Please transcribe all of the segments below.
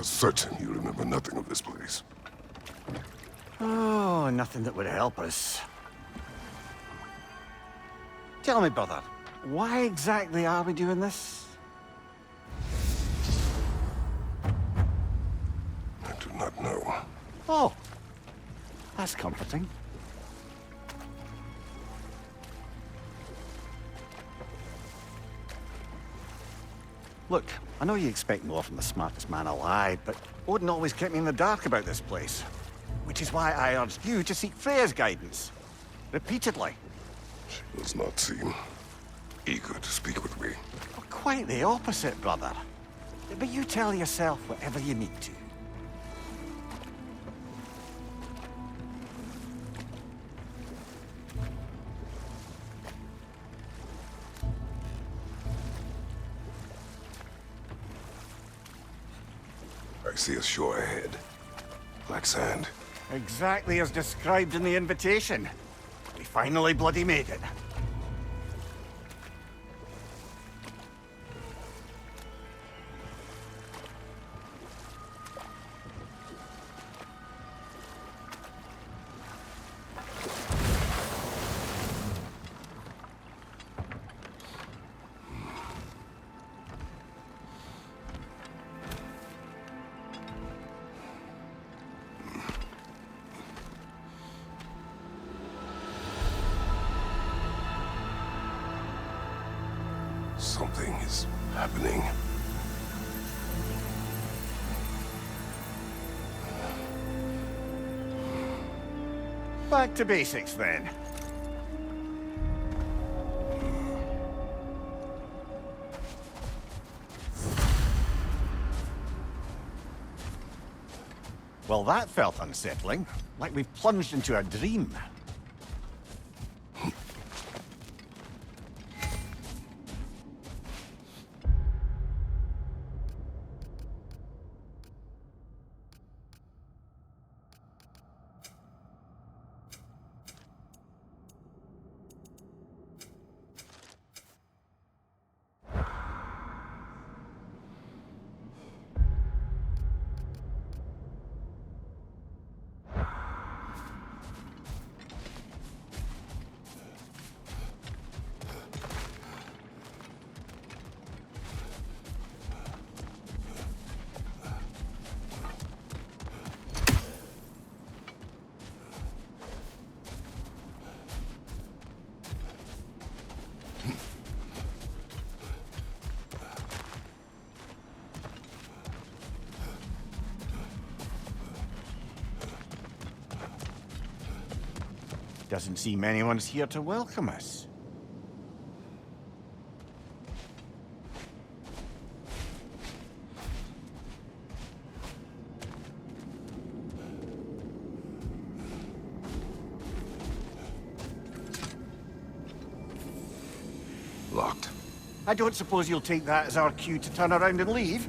are certain you remember nothing of this place. Oh, nothing that would help us. Tell me, brother, why exactly are we doing this? I do not know. Oh, that's comforting. Look, I know you expect more from the smartest man alive, but Odin always kept me in the dark about this place. Which is why I urged you to seek Freya's guidance. Repeatedly. She does not seem eager to speak with me. Well, quite the opposite, brother. But you tell yourself whatever you need to. I see a shore ahead. Black sand. Exactly as described in the invitation. We finally bloody made it. Something is happening. Back to basics, then. Well, that felt unsettling. Like we've plunged into a dream. Doesn't seem anyone's here to welcome us. Locked. I don't suppose you'll take that as our cue to turn around and leave?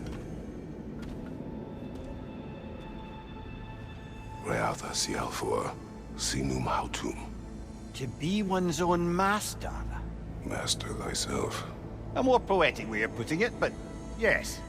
Realtha Sialfur, Sinum Hautum. To be one's own master. Master thyself. A more poetic way of putting it, but yes.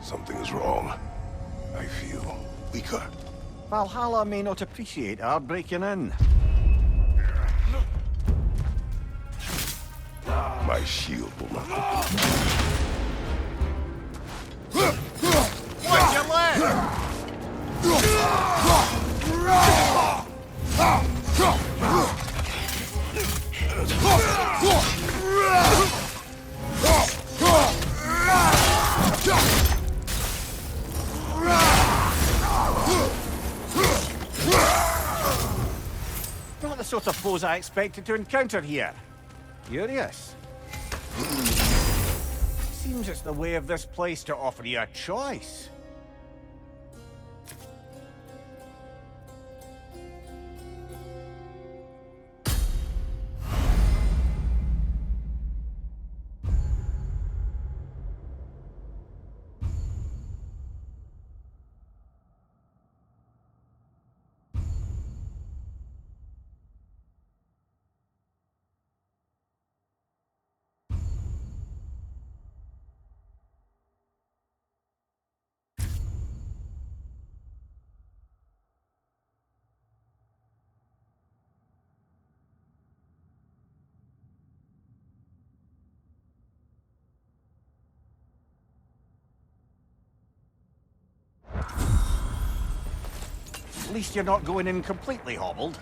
Something is wrong. I feel weaker. Valhalla may not appreciate our breaking in. My shield will not. Watch your leg! Not the sort of foes I expected to encounter here. Curious. Seems it's the way of this place to offer you a choice. At least you're not going in completely hobbled.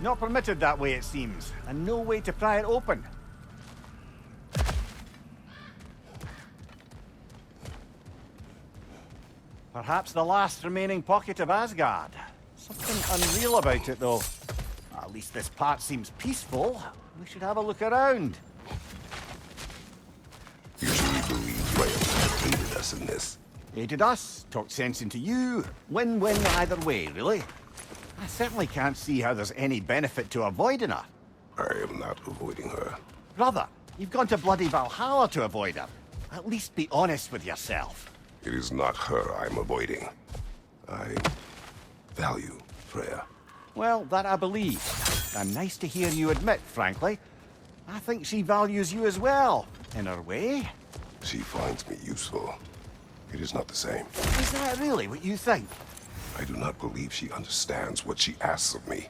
Not permitted that way, it seems, and no way to pry it open. Perhaps the last remaining pocket of Asgard. Something unreal about it, though. At least this part seems peaceful. We should have a look around. Usually believe Freya aided us in this. Aided us, talked sense into you. Win-win either way, really. I certainly can't see how there's any benefit to avoiding her. I am not avoiding her. Brother, you've gone to bloody Valhalla to avoid her. At least be honest with yourself. It is not her I'm avoiding. I value Freya. Well, that I believe. And nice to hear you admit, frankly. I think she values you as well, in her way. She finds me useful. It is not the same. Is that really what you think? I do not believe she understands what she asks of me.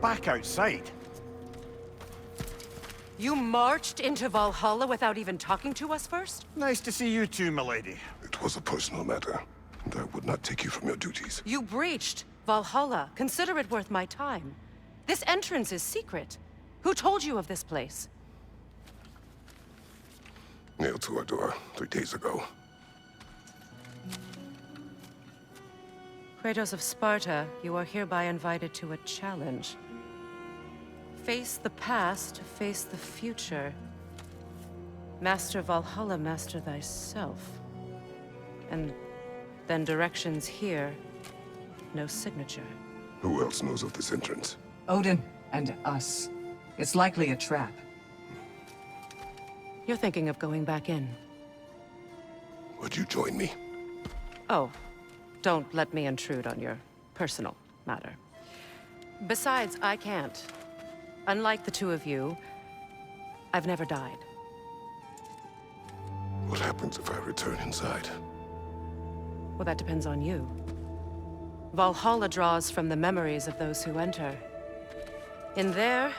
Back outside. You marched into Valhalla without even talking to us first? Nice to see you too, milady. It was a personal matter, and I would not take you from your duties. You breached Valhalla. Consider it worth my time. This entrance is secret. Who told you of this place? Nailed to our door 3 days ago. Kratos of Sparta, you are hereby invited to a challenge. Face the past, face the future. Master Valhalla, master thyself. And then directions here, no signature. Who else knows of this entrance? Odin and us. It's likely a trap. You're thinking of going back in. Would you join me? Oh, don't let me intrude on your personal matter. Besides, I can't. Unlike the two of you, I've never died. What happens if I return inside? Well, that depends on you. Valhalla draws from the memories of those who enter. In there,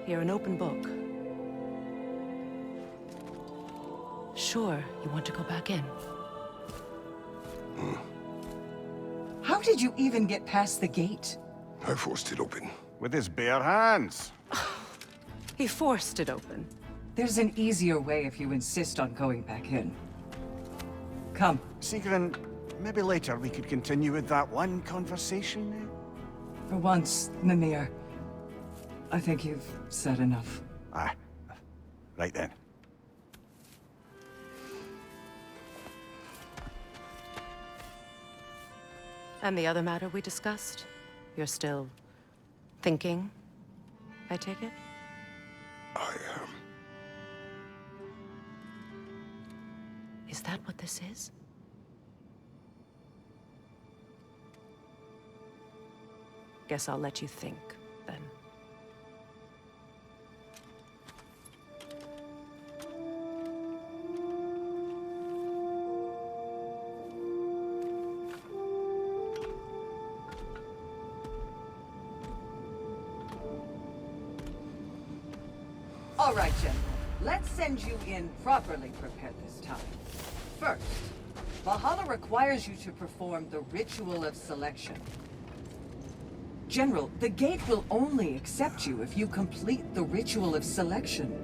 you're an open book. Sure, you want to go back in. How did you even get past the gate? I forced it open. With his bare hands. He forced it open. There's an easier way if you insist on going back in. Come. Sigrun, maybe later we could continue with that one conversation. For once, Mimir. I think you've said enough. Aye. Right then. And the other matter we discussed? You're still thinking, I take it? I am. Is that what this is? Guess I'll let you think, then. All right, General. Let's send you in properly prepared this time. First, Valhalla requires you to perform the Ritual of Selection. General, the gate will only accept you if you complete the Ritual of Selection.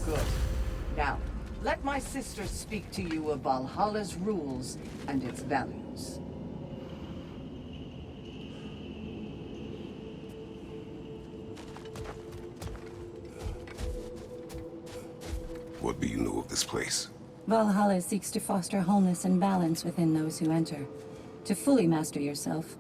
Good. Now, let my sister speak to you of Valhalla's rules and its values. What do you know of this place? Valhalla seeks to foster wholeness and balance within those who enter. To fully master yourself,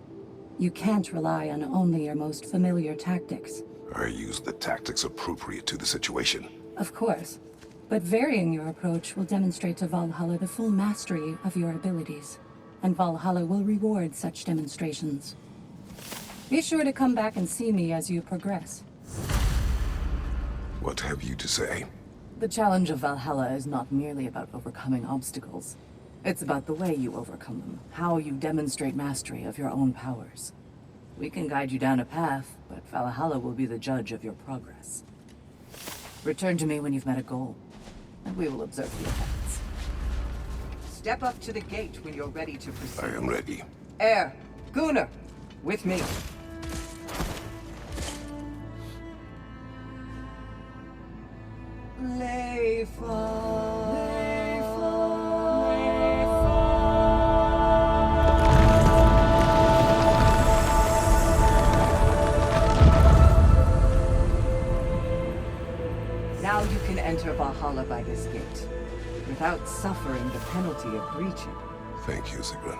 you can't rely on only your most familiar tactics. I use the tactics appropriate to the situation. Of course, but varying your approach will demonstrate to Valhalla the full mastery of your abilities, and Valhalla will reward such demonstrations. Be sure to come back and see me as you progress. What have you to say? The challenge of Valhalla is not merely about overcoming obstacles. It's about the way you overcome them, how you demonstrate mastery of your own powers. We can guide you down a path, but Valhalla will be the judge of your progress. Return to me when you've met a goal, and we will observe the effects. Step up to the gate when you're ready to proceed. I am ready. Air, Gunnar, with me. Leifa. Now you can enter Valhalla by this gate, without suffering the penalty of breaching. Thank you, Sigrun.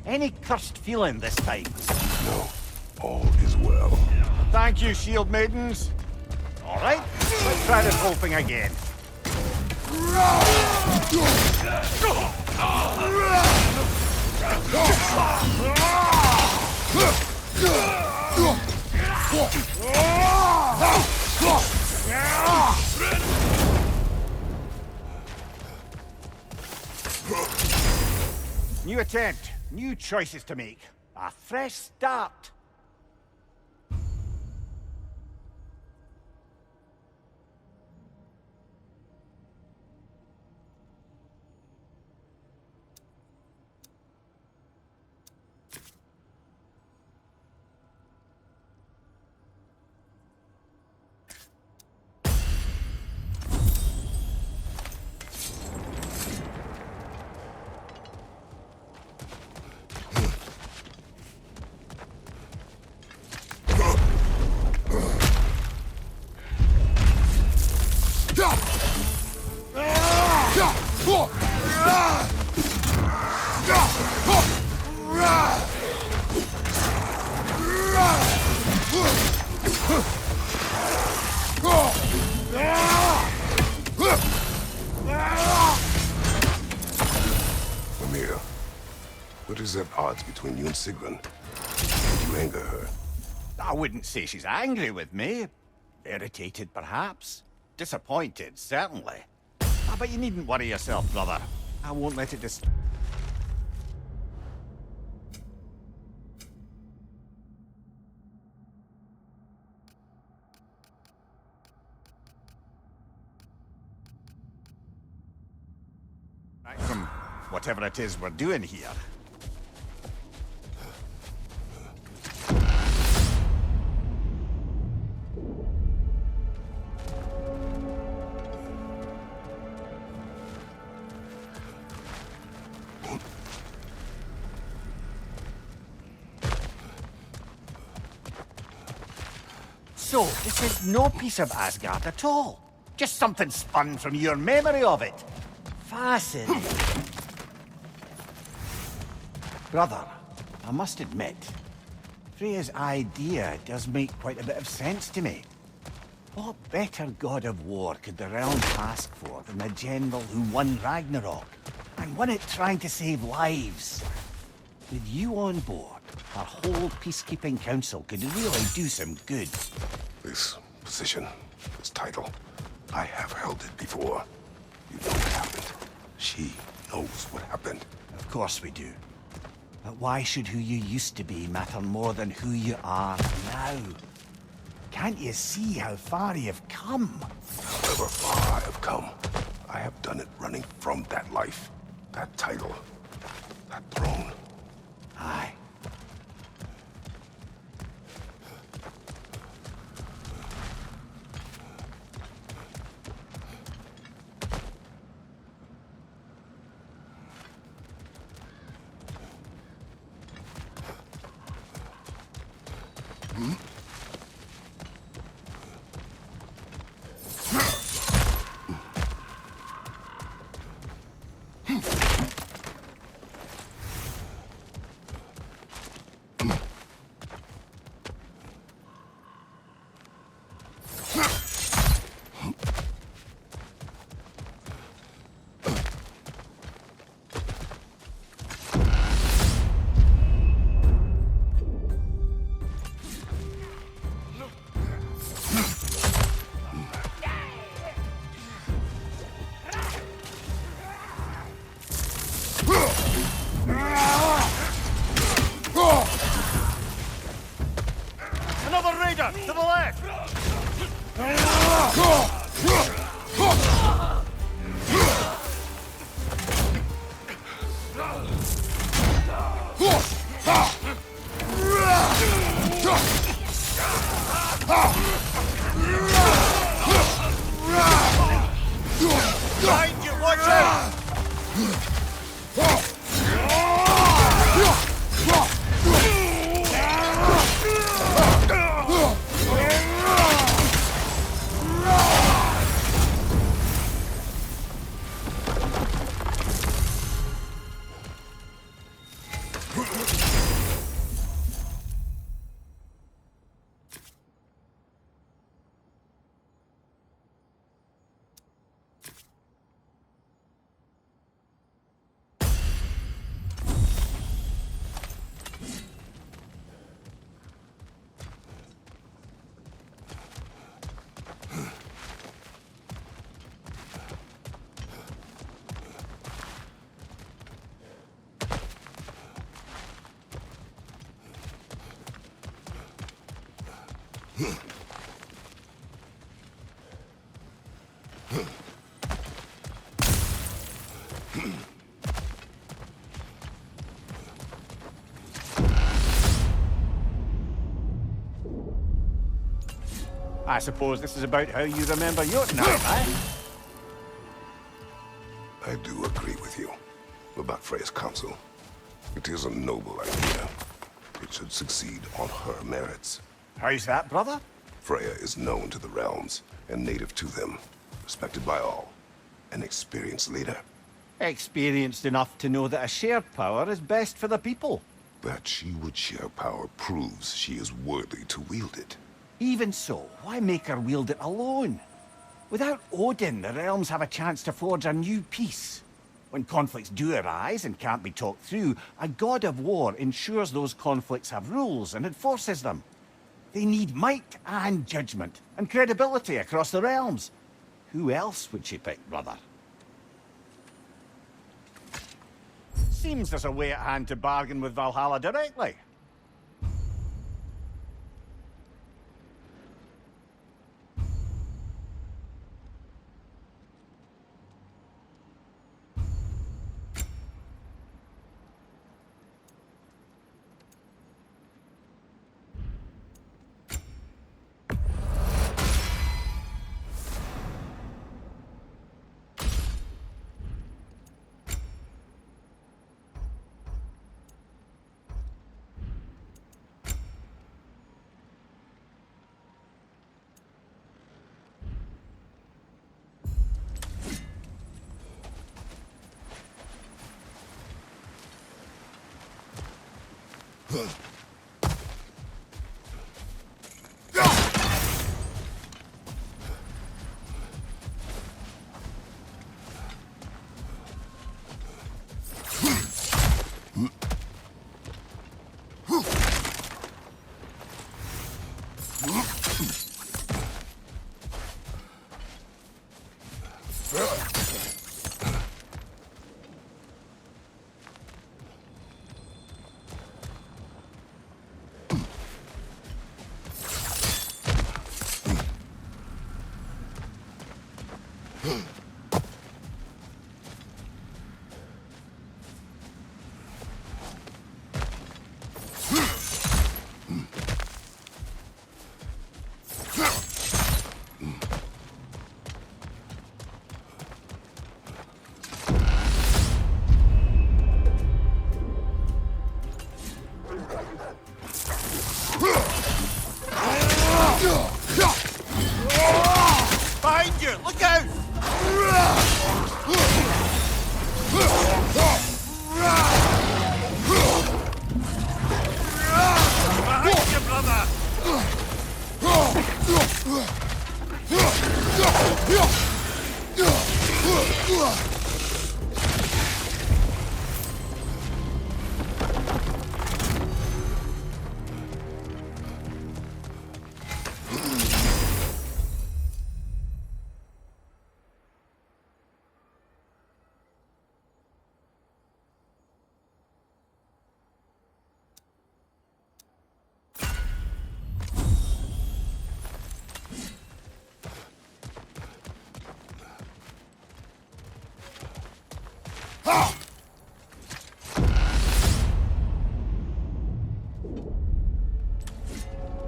Any cursed feeling this time? No, all is well. Thank you, shield maidens. All right, let's try this whole thing again. New attempt, new choices to make. A fresh start. Amir, what is at odds between you and Sigrun? Did you anger her? I wouldn't say she's angry with me. Irritated, perhaps. Disappointed, certainly. But you needn't worry yourself, brother. I won't let it dis... From whatever it is we're doing here. So, this is no piece of Asgard at all. Just something spun from your memory of it. Fascinating. Brother, I must admit, Freya's idea does make quite a bit of sense to me. What better god of war could the realm ask for than the general who won Ragnarok, and won it trying to save lives? With you on board, our whole peacekeeping council could really do some good. This position, this title, I have held it before. You know what happened. She knows what happened. Of course we do. But why should who you used to be matter more than who you are now? Can't you see how far you've come? However far I have come, I have done it running from that life, that title, that throne. Aye. Watch out! I suppose this is about how you remember Jotunheim, eh? I do agree with you about Freya's council. It is a noble idea. It should succeed on her merits. How's that, brother? Freya is known to the realms and native to them, respected by all. An experienced leader. Experienced enough to know that a shared power is best for the people. That she would share power proves she is worthy to wield it. Even so, why make her wield it alone? Without Odin, the realms have a chance to forge a new peace. When conflicts do arise and can't be talked through, a god of war ensures those conflicts have rules and enforces them. They need might and judgment and credibility across the realms. Who else would she pick, brother? Seems there's a way at hand to bargain with Valhalla directly. Behind you! Look out! Behind you, brother!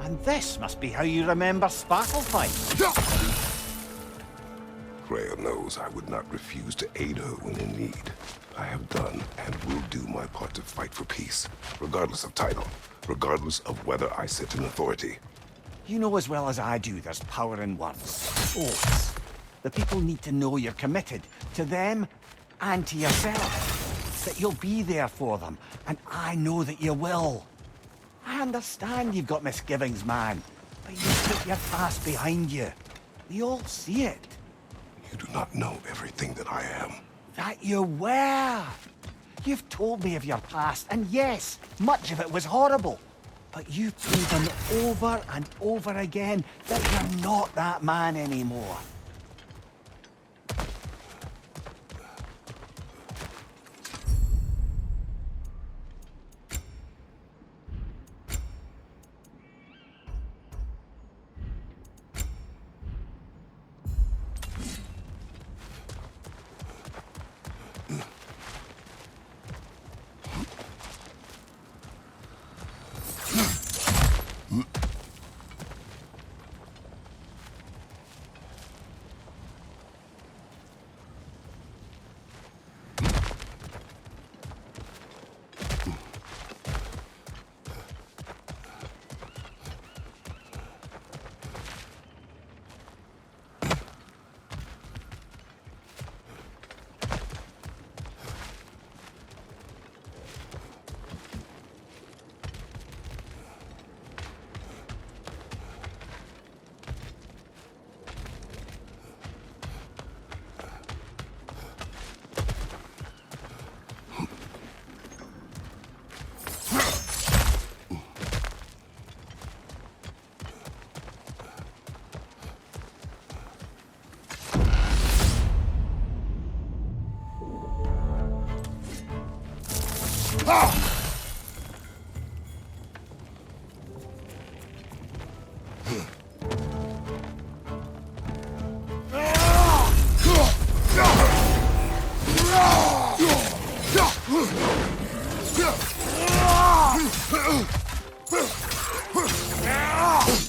And this must be how you remember Sparkle fight. Freya knows I would not refuse to aid her when in need. I have done and will do my part to fight for peace, regardless of title, regardless of whether I sit in authority. You know as well as I do there's power in words. Oaths. The people need to know you're committed, to them and to yourself. That you'll be there for them, and I know that you will. I understand you've got misgivings, man, but you put your past behind you. We all see it. You do not know everything that I am. That you were. You've told me of your past, and yes, much of it was horrible. But you've proven over and over again that you're not that man anymore.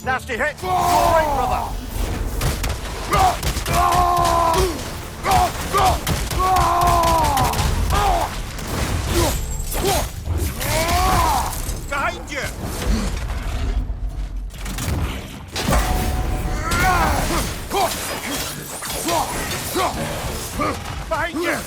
Nasty hit! Go right, brother! Behind you! Behind you!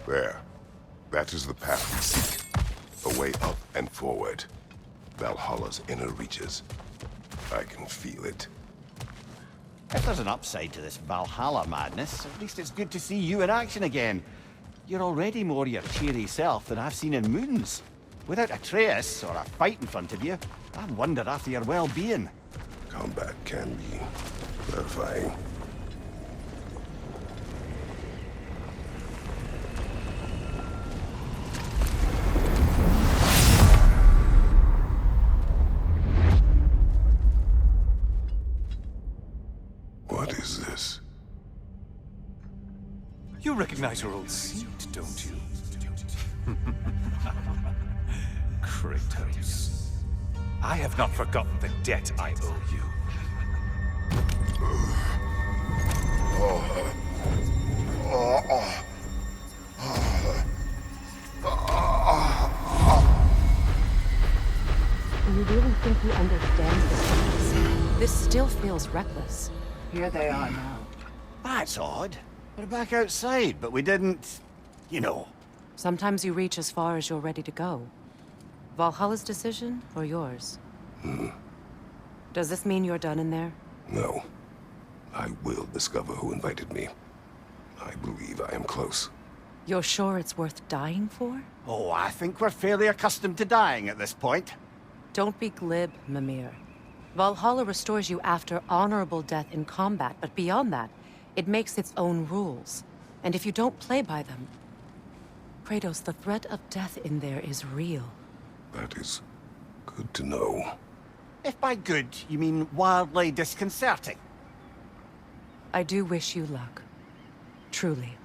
There. That is the path we seek. A way up and forward. Valhalla's inner reaches. I can feel it. If there's an upside to this Valhalla madness, at least it's good to see you in action again. You're already more your cheery self than I've seen in moons. Without Atreus, or a fight in front of you, I wonder after your well-being. Combat can be terrifying. recognize your old seat, don't you? Kratos. I have not forgotten the debt I owe you. Do you really think he understands this? This still feels reckless. Here they are now. That's odd. We're back outside, but we didn't... you know. Sometimes you reach as far as you're ready to go. Valhalla's decision, or yours? Does this mean you're done in there? No. I will discover who invited me. I believe I am close. You're sure it's worth dying for? Oh, I think we're fairly accustomed to dying at this point. Don't be glib, Mimir. Valhalla restores you after honorable death in combat, but beyond that, it makes its own rules. And if you don't play by them... Kratos, the threat of death in there is real. That is good to know. If by good, you mean wildly disconcerting. I do wish you luck. Truly.